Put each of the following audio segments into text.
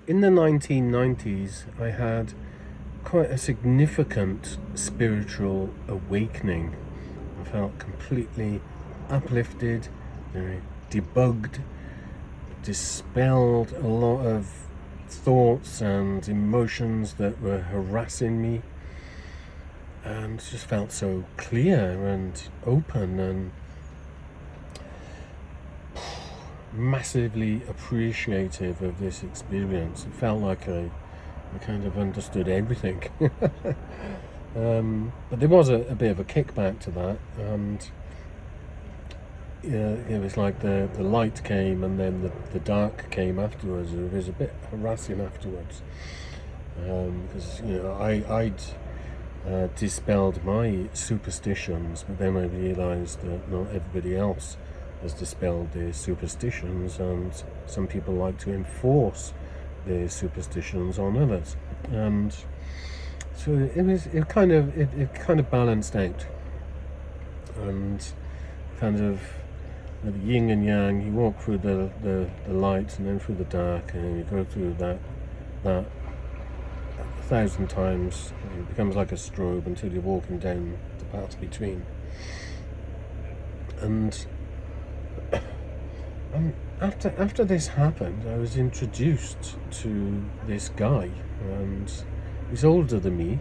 In the 1990s, I had quite a significant spiritual awakening. I felt completely uplifted, debugged, dispelled a lot of thoughts and emotions that were harassing me, and just felt so clear and open and massively appreciative of this experience. It felt like I kind of understood everything. But there was a bit of a kickback to that, and it was like the light came and then the dark came afterwards. It was a bit harassing afterwards, because I'd dispelled my superstitions, but then I realised that not everybody else has dispelled their superstitions, and some people like to enforce their superstitions on others, and so it kind of balanced out, and kind of the yin and yang. You walk through the light and then through the dark, and you go through that 1,000 times. It becomes like a strobe until you're walking down the path between. And after this happened, I was introduced to this guy, and he's older than me,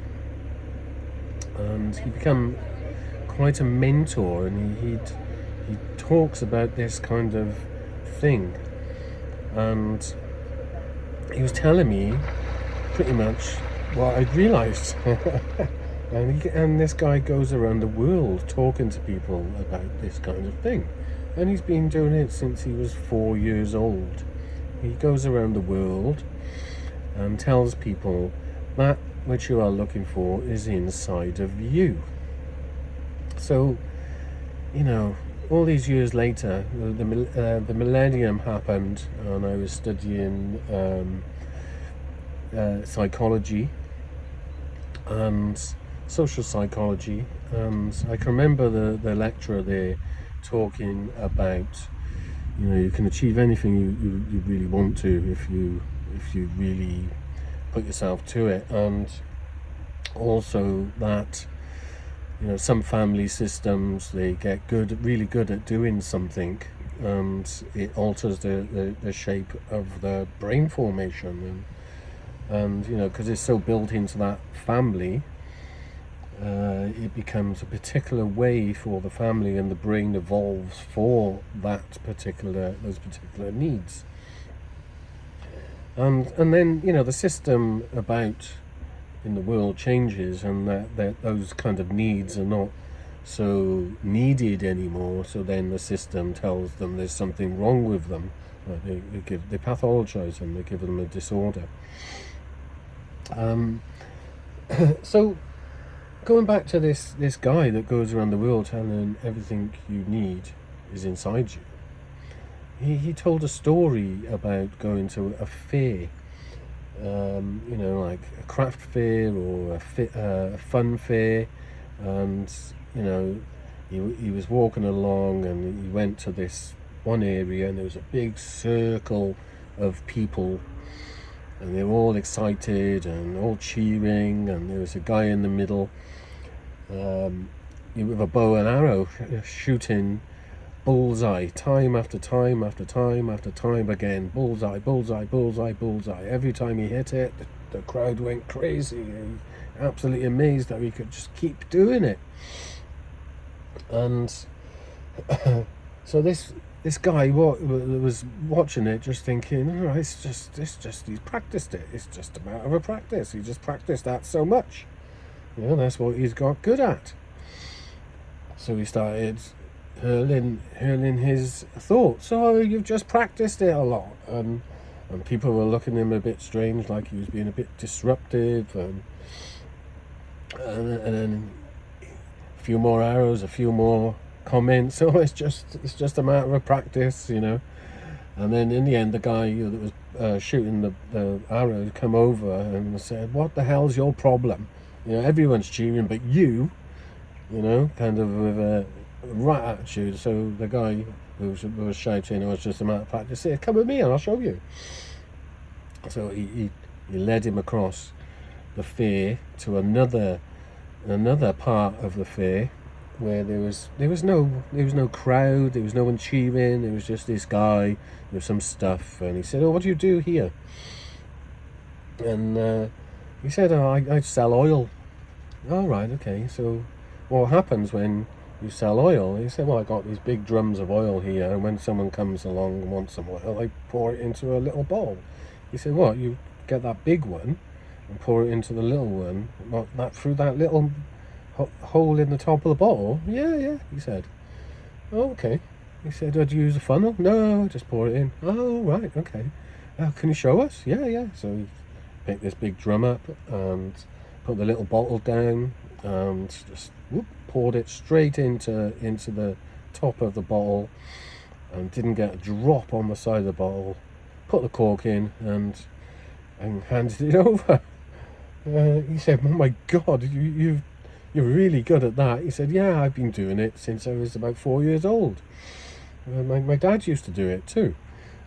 and he became quite a mentor, and he talks about this kind of thing, and he was telling me pretty much what I'd realised. And this guy goes around the world talking to people about this kind of thing. And he's been doing it since he was 4 years old. He goes around the world and tells people that which you are looking for is inside of you. So, all these years later, the millennium happened, and I was studying psychology and social psychology, and I can remember the lecturer there talking about, you can achieve anything you really want to if you really put yourself to it, and also that some family systems, they get really good at doing something, and it alters the shape of the brain formation, and because it's so built into that family, it becomes a particular way for the family, and the brain evolves for those particular needs. And then the system about in the world changes, and that those kind of needs are not so needed anymore. So then the system tells them there's something wrong with them. They pathologize them. They give them a disorder. So going back to this guy that goes around the world telling everything you need is inside you. He told a story about going to a fair, like a craft fair or a fun fair, and he was walking along, and he went to this one area, and there was a big circle of people, and they were all excited and all cheering, and there was a guy in the middle with a bow and arrow shooting bullseye time after time after time after time again. Bullseye, bullseye, bullseye, bullseye. Every time he hit it, the crowd went crazy. Absolutely amazed that he could just keep doing it. And so this guy was watching it, just thinking, oh, it's just he's practiced it. It's just a matter of practice. He just practiced that so much. That's what he's got good at. So he started hurling his thoughts. Oh, you've just practiced it a lot, and people were looking at him a bit strange, like he was being a bit disruptive, and then a few more arrows, a few more comments. So it's just a matter of practice, And then in the end, the guy that was shooting the arrow come over and said, "What the hell's your problem? Everyone's cheering, but you," kind of with a right attitude. So the guy who was shouting, "Oh, it's just a matter of practice," said, "Come with me and I'll show you." So he led him across the fair to another part of the fair where there was no crowd, there was no one cheering, there was just this guy with some stuff, and he said, "Oh, what do you do here?" And he said, "Oh, I sell oil." "Oh, right, okay. So what happens when you sell oil?" He said, "Well, I got these big drums of oil here, and when someone comes along and wants some oil, I pour it into a little bowl." He said, "What, you get that big one and pour it into the little one, not that through that little hole in the top of the bottle?" "Yeah, yeah," he said. "Oh, okay." He said, "Do you use a funnel?" "No, just pour it in." "Oh, right, okay. Can you show us?" "Yeah, yeah." So he picked this big drum up and put the little bottle down and just poured it straight into the top of the bottle, and didn't get a drop on the side of the bottle. Put the cork in and handed it over. He said, "Oh my God, you're really good at that." He said, "Yeah, I've been doing it since I was about 4 years old. My dad used to do it too."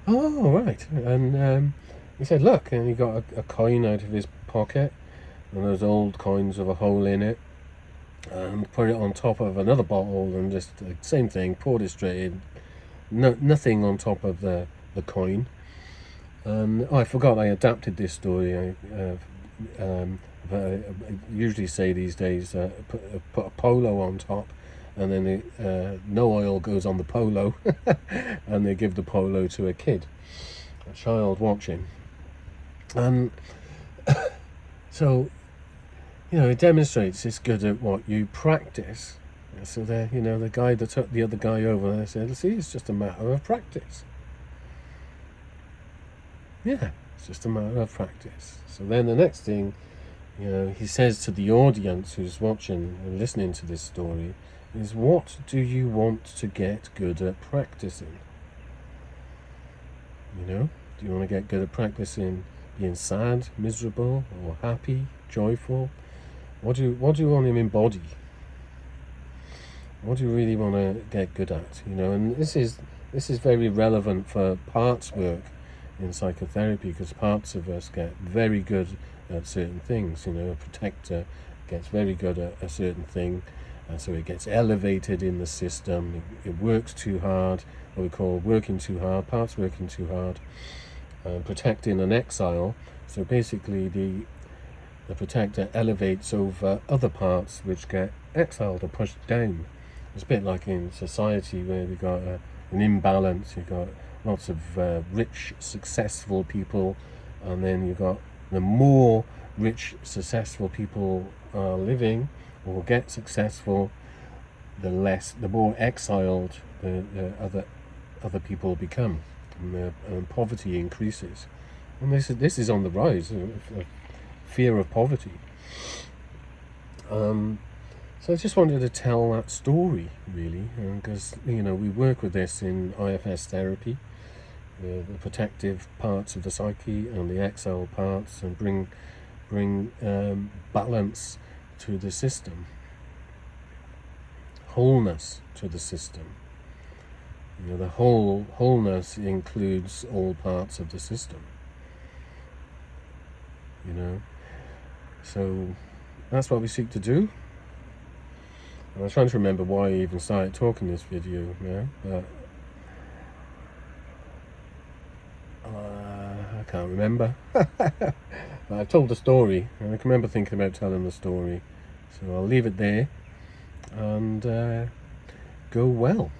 "Oh, right." And he said, "Look," and he got a coin out of his pocket, and those old coins with a hole in it, and put it on top of another bottle, and just the same thing, poured it straight in. Nothing on top of the coin. And I forgot I adapted this story. I usually say these days, put a polo on top, and then no oil goes on the polo, and they give the polo to a kid, a child watching. And so, it demonstrates it's good at what you practice. So there, the guy that took the other guy over there said, "See, it's just a matter of practice." Yeah, it's just a matter of practice. So then the next thing, he says to the audience who's watching and listening to this story is, what do you want to get good at practicing? Do you want to get good at practicing being sad, miserable, or happy, joyful? What do you want to embody? What do you really want to get good at? And this is very relevant for parts work in psychotherapy, because parts of us get very good at certain things. A protector gets very good at a certain thing, and so it gets elevated in the system. It works too hard, what we call working too hard, parts working too hard, protecting an exile. So basically the protector elevates over other parts which get exiled or pushed down. It's a bit like in society where we've got an imbalance. You've got lots of rich, successful people, and then you've got the more rich, successful people are living or get successful, the more exiled the other people become, and poverty increases. And this is on the rise, fear of poverty. So I just wanted to tell that story, really, because we work with this in IFS therapy, the protective parts of the psyche and the exile parts, and bring balance to the system, wholeness to the system. The wholeness includes all parts of the system. So that's what we seek to do. And I was trying to remember why I even started talking this video now, but I can't remember. But I've told the story, and I can remember thinking about telling the story. So I'll leave it there, and go well.